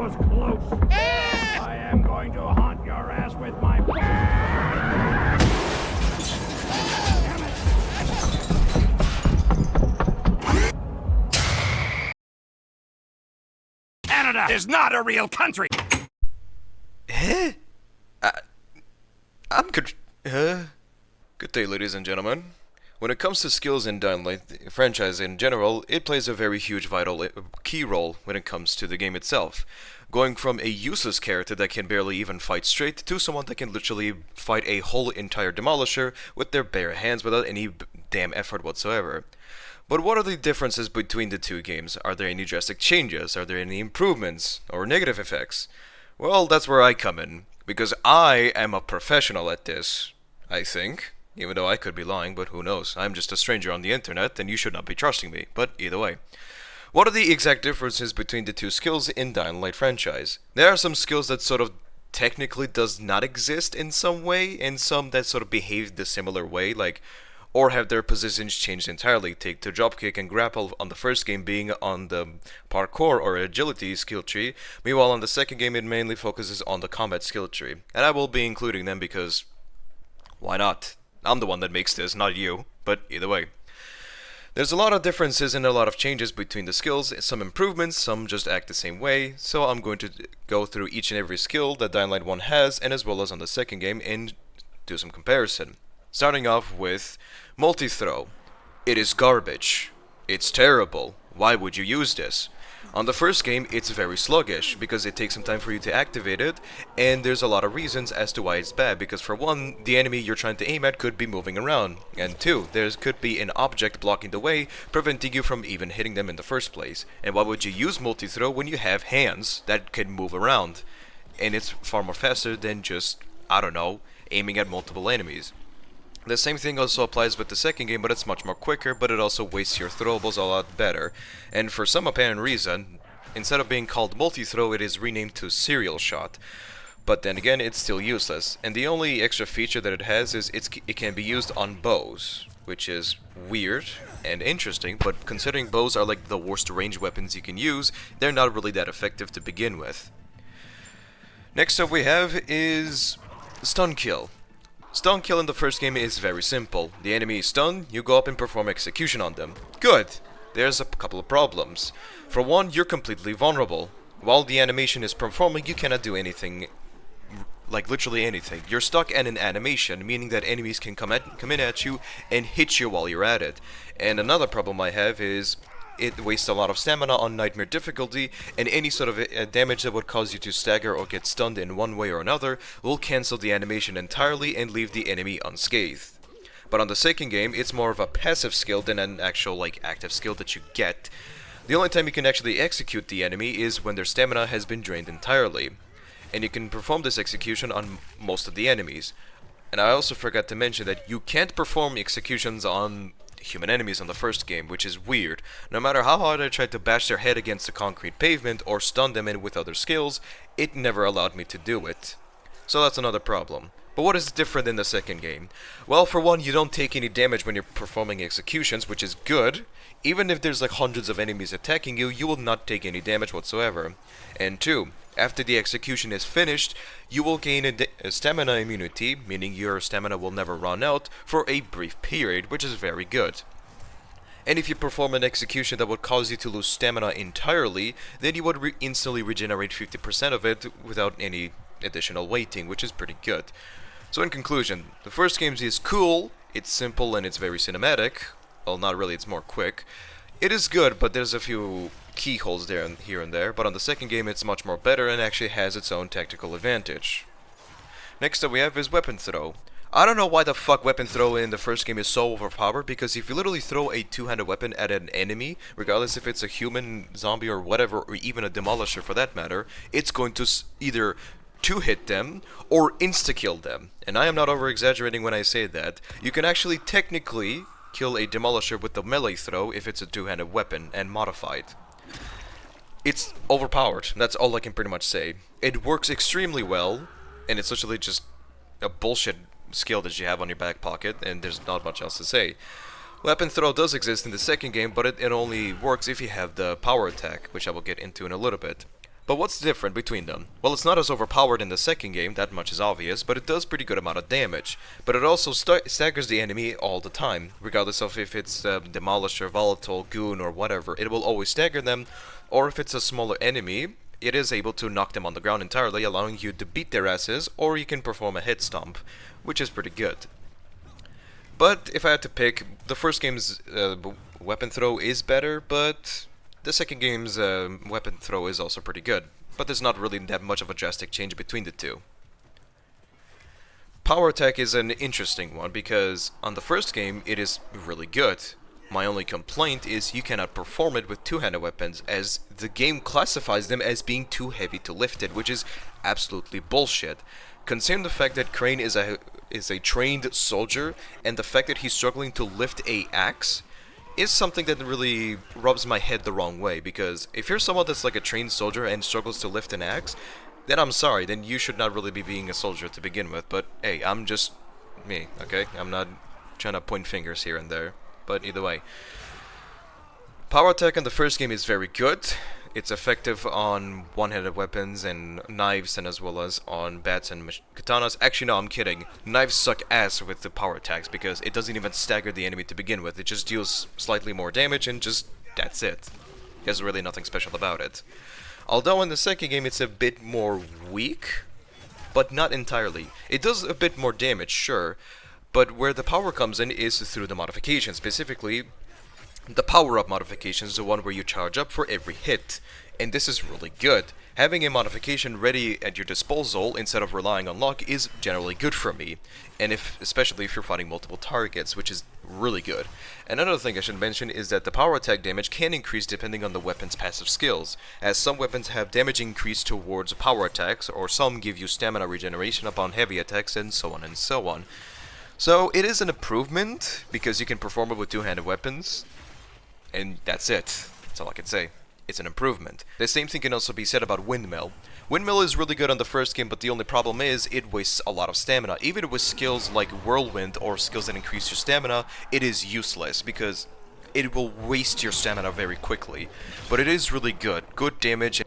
was close. I am going to haunt your ass with my... Canada is not a real country! Eh? I'm good. Good day, ladies and gentlemen. When it comes to skills in Dynamite franchise in general, it plays a very huge vital key role when it comes to the game itself. Going from a useless character that can barely even fight straight to someone that can literally fight a whole entire demolisher with their bare hands without any damn effort whatsoever. But what are the differences between the two games? Are there any drastic changes? Are there any improvements or negative effects? Well, that's where I come in, because I am a professional at this, I think. Even though I could be lying, but who knows. I'm just a stranger on the internet, and you should not be trusting me, but either way. What are the exact differences between the two skills in Dying Light franchise? There are some skills that sort of technically does not exist in some way, and some that sort of behave the similar way, like, or have their positions changed entirely. Take the Dropkick and Grapple on the first game being on the parkour or agility skill tree, meanwhile on the second game it mainly focuses on the combat skill tree. And I will be including them because, why not? I'm the one that makes this, not you, but either way. There's a lot of differences and a lot of changes between the skills, some improvements, some just act the same way, so I'm going to go through each and every skill that Dying Light 1 has, and as well as on the second game, and do some comparison. Starting off with multi-throw. It is garbage. It's terrible. Why would you use this? On the first game, it's very sluggish, because it takes some time for you to activate it, and there's a lot of reasons as to why it's bad, because for one, the enemy you're trying to aim at could be moving around, and two, there could be an object blocking the way, preventing you from even hitting them in the first place. And why would you use multi-throw when you have hands that can move around? And it's far more faster than just, I don't know, aiming at multiple enemies. The same thing also applies with the second game, but it's much more quicker, but it also wastes your throwables a lot better. And for some apparent reason, instead of being called multi-throw, it is renamed to serial shot. But then again, it's still useless. And the only extra feature that it has is it can be used on bows, which is weird and interesting, but considering bows are like the worst range weapons you can use, they're not really that effective to begin with. Next up we have is stun kill. Stun kill in the first game is very simple. The enemy is stunned, you go up and perform execution on them. Good! There's a couple of problems. For one, you're completely vulnerable. While the animation is performing, you cannot do anything, like literally anything. You're stuck in an animation, meaning that enemies can come in at you and hit you while you're at it. And another problem I have is it wastes a lot of stamina on Nightmare difficulty, and any sort of damage that would cause you to stagger or get stunned in one way or another will cancel the animation entirely and leave the enemy unscathed. But on the second game, it's more of a passive skill than an actual like active skill that you get. The only time you can actually execute the enemy is when their stamina has been drained entirely, and you can perform this execution on most of the enemies. And I also forgot to mention that you can't perform executions on human enemies on the first game, which is weird. No matter how hard I tried to bash their head against the concrete pavement or stun them in with other skills, it never allowed me to do it. So that's another problem. But what is different in the second game? Well, for one, you don't take any damage when you're performing executions, which is good. Even if there's like hundreds of enemies attacking you, you will not take any damage whatsoever. And two, after the execution is finished, you will gain a stamina immunity, meaning your stamina will never run out, for a brief period, which is very good. And if you perform an execution that would cause you to lose stamina entirely, then you would instantly regenerate 50% of it without any additional waiting, which is pretty good. So in conclusion, the first game is cool, it's simple and it's very cinematic. Well, not really, it's more quick. It is good, but there's a few keyholes there and here and there, but on the second game it's much more better and actually has its own tactical advantage. Next up we have is weapon throw. I don't know why the fuck weapon throw in the first game is so overpowered, because if you literally throw a two-handed weapon at an enemy, regardless if it's a human, zombie or whatever, or even a demolisher for that matter, it's going to either two-hit them or insta-kill them. And I am not over-exaggerating when I say that. You can actually technically kill a demolisher with the melee throw if it's a two-handed weapon and modified. It's overpowered, that's all I can pretty much say. It works extremely well, and it's literally just a bullshit skill that you have on your back pocket, and there's not much else to say. Weapon throw does exist in the second game, but it only works if you have the power attack, which I will get into in a little bit. But what's different between them? Well, it's not as overpowered in the second game, that much is obvious, but it does pretty good amount of damage. But it also staggers the enemy all the time, regardless of if it's Demolisher, Volatile, Goon, or whatever. It will always stagger them, or if it's a smaller enemy, it is able to knock them on the ground entirely, allowing you to beat their asses, or you can perform a hit stomp, which is pretty good. But if I had to pick, the first game's weapon throw is better, but the second game's weapon throw is also pretty good, but there's not really that much of a drastic change between the two. Power attack is an interesting one because on the first game it is really good. My only complaint is you cannot perform it with two-handed weapons as the game classifies them as being too heavy to lift it, which is absolutely bullshit. Considering the fact that Crane is a trained soldier and the fact that he's struggling to lift a axe is something that really rubs my head the wrong way, because if you're someone that's like a trained soldier and struggles to lift an axe, then I'm sorry, then you should not really be being a soldier to begin with. But hey, I'm just me, okay? I'm not trying to point fingers here and there, but either way. Power attack in the first game is very good. It's effective on one-handed weapons and knives, and as well as on bats and katanas. Actually, no, I'm kidding. Knives suck ass with the power attacks because it doesn't even stagger the enemy to begin with. It just deals slightly more damage and just that's it. There's really nothing special about it. Although in the second game it's a bit more weak, but not entirely. It does a bit more damage, sure, but where the power comes in is through the modifications, specifically the power-up modification is the one where you charge up for every hit, and this is really good. Having a modification ready at your disposal instead of relying on luck is generally good for me, and especially if you're fighting multiple targets, which is really good. Another thing I should mention is that the power attack damage can increase depending on the weapon's passive skills, as some weapons have damage increase towards power attacks, or some give you stamina regeneration upon heavy attacks, and so on and so on. So it is an improvement, because you can perform it with two-handed weapons, and that's it. That's all I can say. It's an improvement. The same thing can also be said about Windmill. Windmill is really good on the first game, but the only problem is it wastes a lot of stamina. Even with skills like Whirlwind or skills that increase your stamina, it is useless because it will waste your stamina very quickly. But it is really good. Good damage.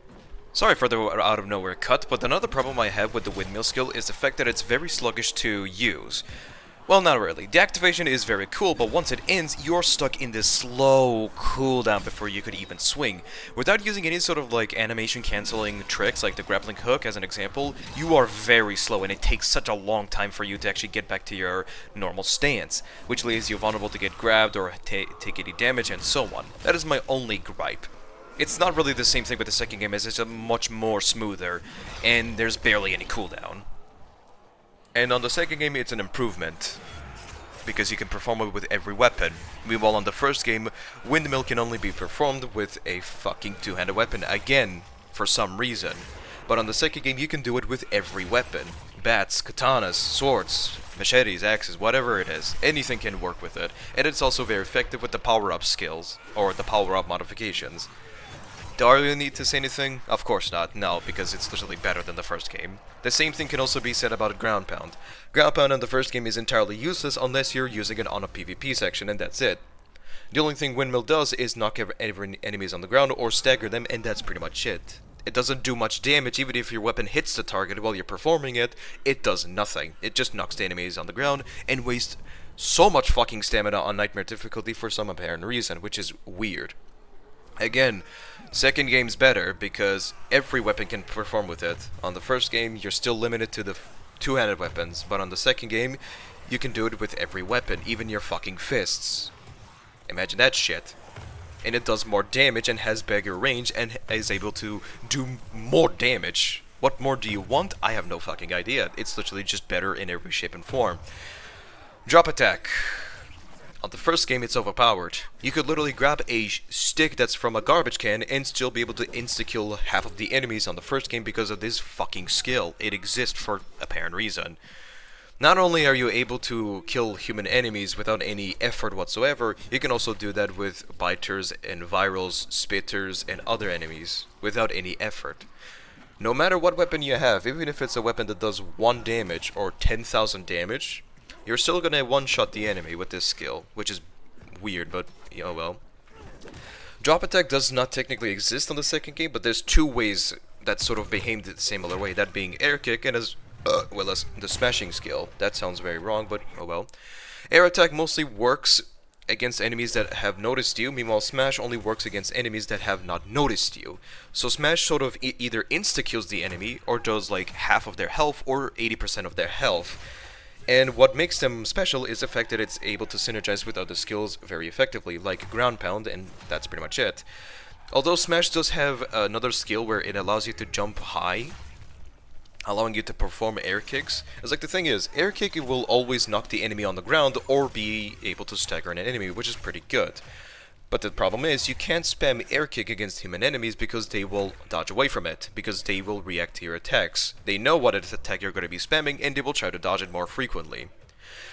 Sorry for the out of nowhere cut, but another problem I have with the Windmill skill is the fact that it's very sluggish to use. Well, not really. The activation is very cool, but once it ends, you're stuck in this slow cooldown before you could even swing. Without using any sort of like animation cancelling tricks, like the grappling hook as an example, you are very slow and it takes such a long time for you to actually get back to your normal stance, which leaves you vulnerable to get grabbed or take any damage and so on. That is my only gripe. It's not really the same thing with the second game, as it's a much more smoother, and there's barely any cooldown. And on the second game, it's an improvement, because you can perform it with every weapon. Meanwhile, on the first game, Windmill can only be performed with a fucking two-handed weapon, again, for some reason. But on the second game, you can do it with every weapon. Bats, katanas, swords, machetes, axes, whatever it is. Anything can work with it. And it's also very effective with the power-up skills, or the power-up modifications. Do I really need to say anything? Of course not, no, because it's literally better than the first game. The same thing can also be said about Ground Pound. Ground Pound in the first game is entirely useless unless you're using it on a PvP section, and that's it. The only thing Windmill does is knock every enemies on the ground or stagger them, and that's pretty much it. It doesn't do much damage. Even if your weapon hits the target while you're performing it, it does nothing. It just knocks the enemies on the ground and wastes so much fucking stamina on Nightmare difficulty for some apparent reason, which is weird. Again, second game's better because every weapon can perform with it. On the first game, you're still limited to the two-handed weapons, but on the second game, you can do it with every weapon, even your fucking fists. Imagine that shit. And it does more damage and has bigger range and is able to do more damage. What more do you want? I have no fucking idea. It's literally just better in every shape and form. Drop attack. On the first game, it's overpowered. You could literally grab a stick that's from a garbage can and still be able to insta-kill half of the enemies on the first game because of this fucking skill. It exists for apparent reason. Not only are you able to kill human enemies without any effort whatsoever, you can also do that with biters and virals, spitters, and other enemies without any effort. No matter what weapon you have, even if it's a weapon that does 1 damage or 10,000 damage, you're still gonna one-shot the enemy with this skill, which is weird, but, oh well. Drop attack does not technically exist on the second game, but there's 2 ways that sort of behaved the similar way, that being air kick and as well as the smashing skill. That sounds very wrong, but oh well. Air attack mostly works against enemies that have noticed you, meanwhile smash only works against enemies that have not noticed you. So smash sort of either insta-kills the enemy, or does like half of their health, or 80% of their health. And what makes them special is the fact that it's able to synergize with other skills very effectively, like ground pound, and that's pretty much it. Although smash does have another skill where it allows you to jump high, allowing you to perform air kicks. It's like, the thing is, air kick will always knock the enemy on the ground or be able to stagger an enemy, which is pretty good. But the problem is, you can't spam air kick against human enemies because they will dodge away from it, because they will react to your attacks. They know what attack you're going to be spamming, and they will try to dodge it more frequently.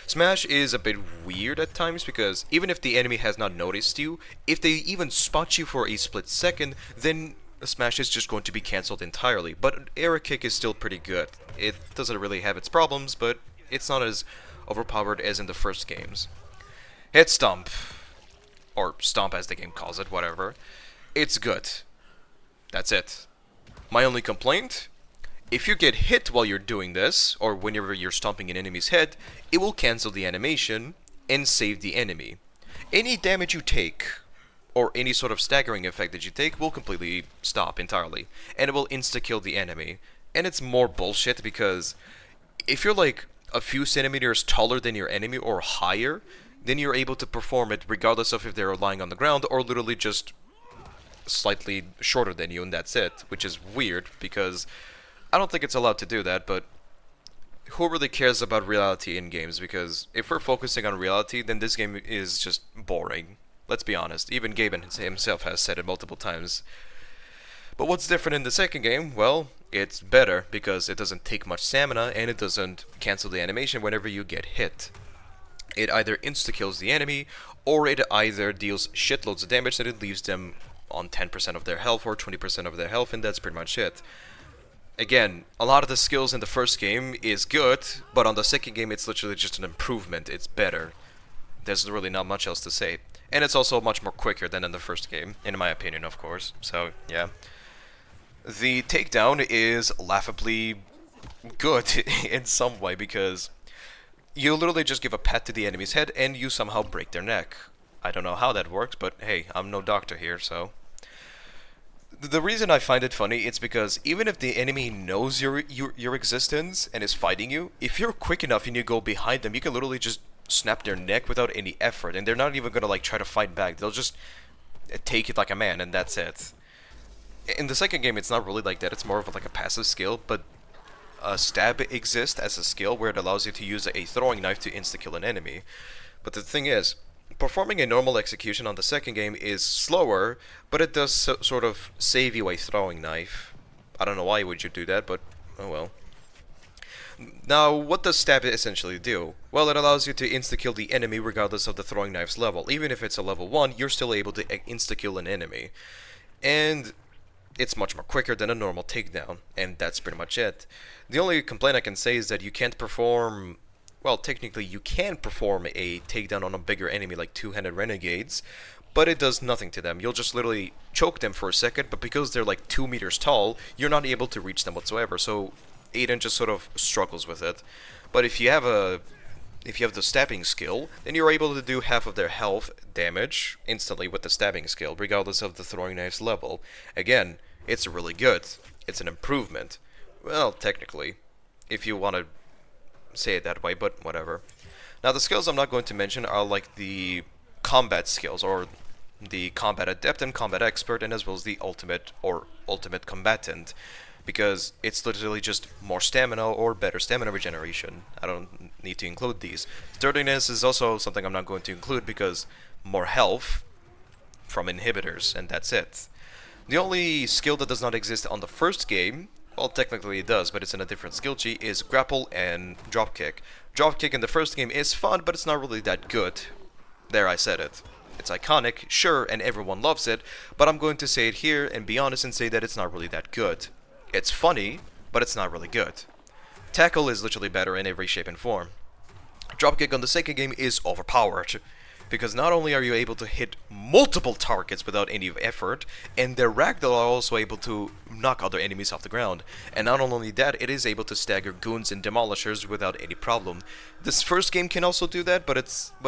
Smash is a bit weird at times, because even if the enemy has not noticed you, if they even spot you for a split second, then smash is just going to be cancelled entirely. But air kick is still pretty good. It doesn't really have its problems, but it's not as overpowered as in the first games. Hit Stomp, or Stomp as the game calls it, whatever. It's good. That's it. My only complaint? If you get hit while you're doing this, or whenever you're stomping an enemy's head, it will cancel the animation and save the enemy. Any damage you take, or any sort of staggering effect that you take, will completely stop entirely, and it will insta-kill the enemy. And it's more bullshit, because if you're like a few centimeters taller than your enemy or higher, then you're able to perform it regardless of if they're lying on the ground or literally just slightly shorter than you, and that's it, which is weird, because I don't think it's allowed to do that. But who really cares about reality in games? Because if we're focusing on reality, then this game is just boring. Let's be honest, even Gaben himself has said it multiple times. But what's different in the second game? Well, it's better, because it doesn't take much stamina, and it doesn't cancel the animation whenever you get hit. It either insta-kills the enemy, or it either deals shitloads of damage that it leaves them on 10% of their health or 20% of their health, and that's pretty much it. Again, a lot of the skills in the first game is good, but on the second game it's literally just an improvement. It's better. There's really not much else to say. And it's also much more quicker than in the first game, in my opinion, of course. So, yeah. The takedown is laughably good in some way, because you literally just give a pat to the enemy's head and you somehow break their neck. I don't know how that works, but hey, I'm no doctor here, so. The reason I find it funny is because even if the enemy knows your existence and is fighting you, if you're quick enough and you go behind them, you can literally just snap their neck without any effort, and they're not even gonna like try to fight back. They'll just take it like a man, and that's it. In the second game, it's not really like that. It's more of like a passive skill, but stab exists as a skill where it allows you to use a throwing knife to insta-kill an enemy. But the thing is, performing a normal execution on the second game is slower, but it does sort of save you a throwing knife. I don't know why would you do that, but oh well. Now, what does stab essentially do? Well, it allows you to insta-kill the enemy regardless of the throwing knife's level. Even if it's a level 1, you're still able to insta-kill an enemy. And it's much more quicker than a normal takedown, and that's pretty much it. The only complaint I can say is that you can't perform... Well, technically you can perform a takedown on a bigger enemy like two-handed renegades, but it does nothing to them. You'll just literally choke them for a second, but because they're like 2 meters tall, you're not able to reach them whatsoever, so Aiden just sort of struggles with it. But if you have the stabbing skill, then you're able to do half of their health damage instantly with the stabbing skill, regardless of the throwing knife's level. Again, it's really good. It's an improvement. Well, technically, if you want to say it that way, but whatever. Now, the skills I'm not going to mention are like the combat skills, or the combat adept and combat expert, and as well as the ultimate or ultimate combatant, because it's literally just more stamina or better stamina regeneration. I don't need to include these. Sturdiness is also something I'm not going to include, because more health from inhibitors, and that's it. The only skill that does not exist on the first game, well, technically it does, but it's in a different skill tree, is Grapple and Dropkick. Dropkick in the first game is fun, but it's not really that good. There, I said it. It's iconic, sure, and everyone loves it, but I'm going to say it here and be honest and say that it's not really that good. It's funny, but it's not really good. Tackle is literally better in every shape and form. Dropkick on the second game is overpowered, because not only are you able to hit multiple targets without any effort, and their ragdoll are also able to knock other enemies off the ground. And not only that, it is able to stagger goons and demolishers without any problem. This first game can also do that, but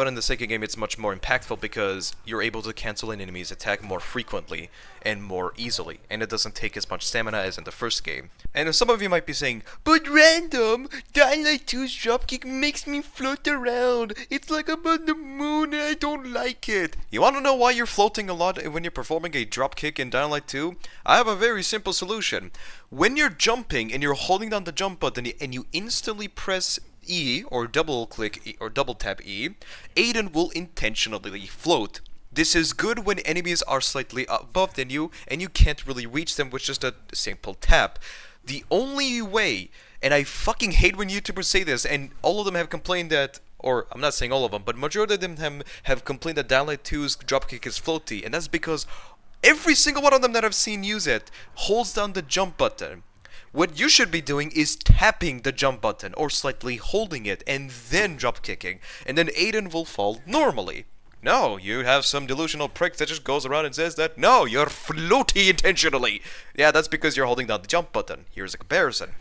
in the second game it's much more impactful because you're able to cancel an enemy's attack more frequently and more easily, and it doesn't take as much stamina as in the first game. And some of you might be saying, but random, Dying Light 2's dropkick makes me float around. It's like I'm on the moon and I don't like it. You want to know why you're floating a lot when you're performing a dropkick in Dying Light 2? I have a very simple solution. When you're jumping and you're holding down the jump button and you instantly press E or double click E or double tap E, Aiden will intentionally float. This is good when enemies are slightly above than you and you can't really reach them with just a simple tap. The only way, and I fucking hate when YouTubers say this, and all of them have complained that, or I'm not saying all of them, but majority of them have complained that Dying Light 2's dropkick is floaty, and that's because every single one of them that I've seen use it holds down the jump button. What you should be doing is tapping the jump button or slightly holding it and then drop kicking, and then Aiden will fall normally. No, you have some delusional prick that just goes around and says that, no, you're floaty intentionally. Yeah, that's because you're holding down the jump button. Here's a comparison.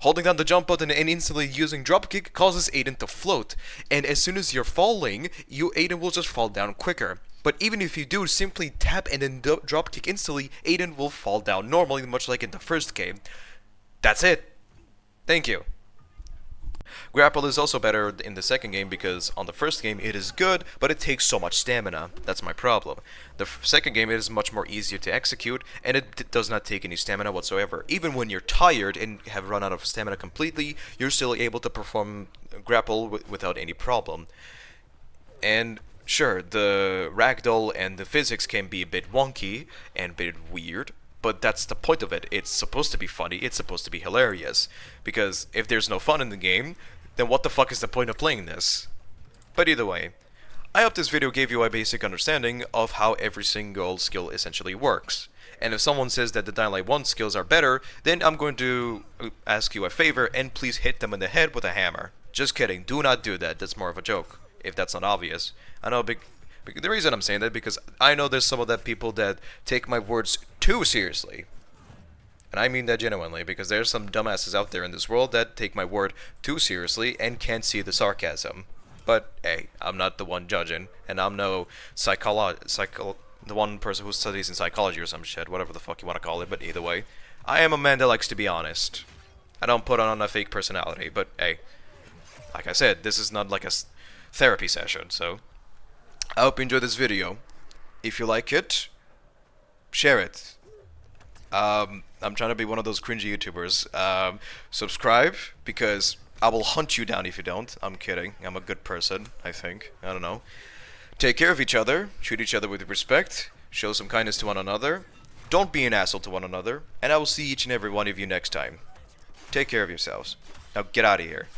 Holding down the jump button and instantly using dropkick causes Aiden to float, and as soon as you're falling, Aiden will just fall down quicker. But even if you do simply tap and then dropkick instantly, Aiden will fall down normally, much like in the first game. That's it. Thank you. Grapple is also better in the second game because on the first game it is good, but it takes so much stamina. That's my problem. The second game it is much more easier to execute, and it does not take any stamina whatsoever. Even when you're tired and have run out of stamina completely, you're still able to perform Grapple without any problem. And sure, the ragdoll and the physics can be a bit wonky and a bit weird, but that's the point of it. It's supposed to be funny, it's supposed to be hilarious. Because if there's no fun in the game, then what the fuck is the point of playing this? But either way, I hope this video gave you a basic understanding of how every single skill essentially works. And if someone says that the Dying Light 1 skills are better, then I'm going to ask you a favor and please hit them in the head with a hammer. Just kidding, do not do that, that's more of a joke, if that's not obvious. I know the reason I'm saying that because I know there's some of that people that take my words too seriously. And I mean that genuinely, because there's some dumbasses out there in this world that take my word too seriously and can't see the sarcasm. But hey, I'm not the one judging, and I'm no the one person who studies in psychology or some shit, whatever the fuck you want to call it, but either way. I am a man that likes to be honest. I don't put on a fake personality, but hey, like I said, this is not like a therapy session, so I hope you enjoyed this video. If you like it, share it. I'm trying to be one of those cringy YouTubers. Subscribe, because I will hunt you down if you don't. I'm kidding. I'm a good person, I think. I don't know. Take care of each other. Treat each other with respect. Show some kindness to one another. Don't be an asshole to one another. And I will see each and every one of you next time. Take care of yourselves. Now get out of here.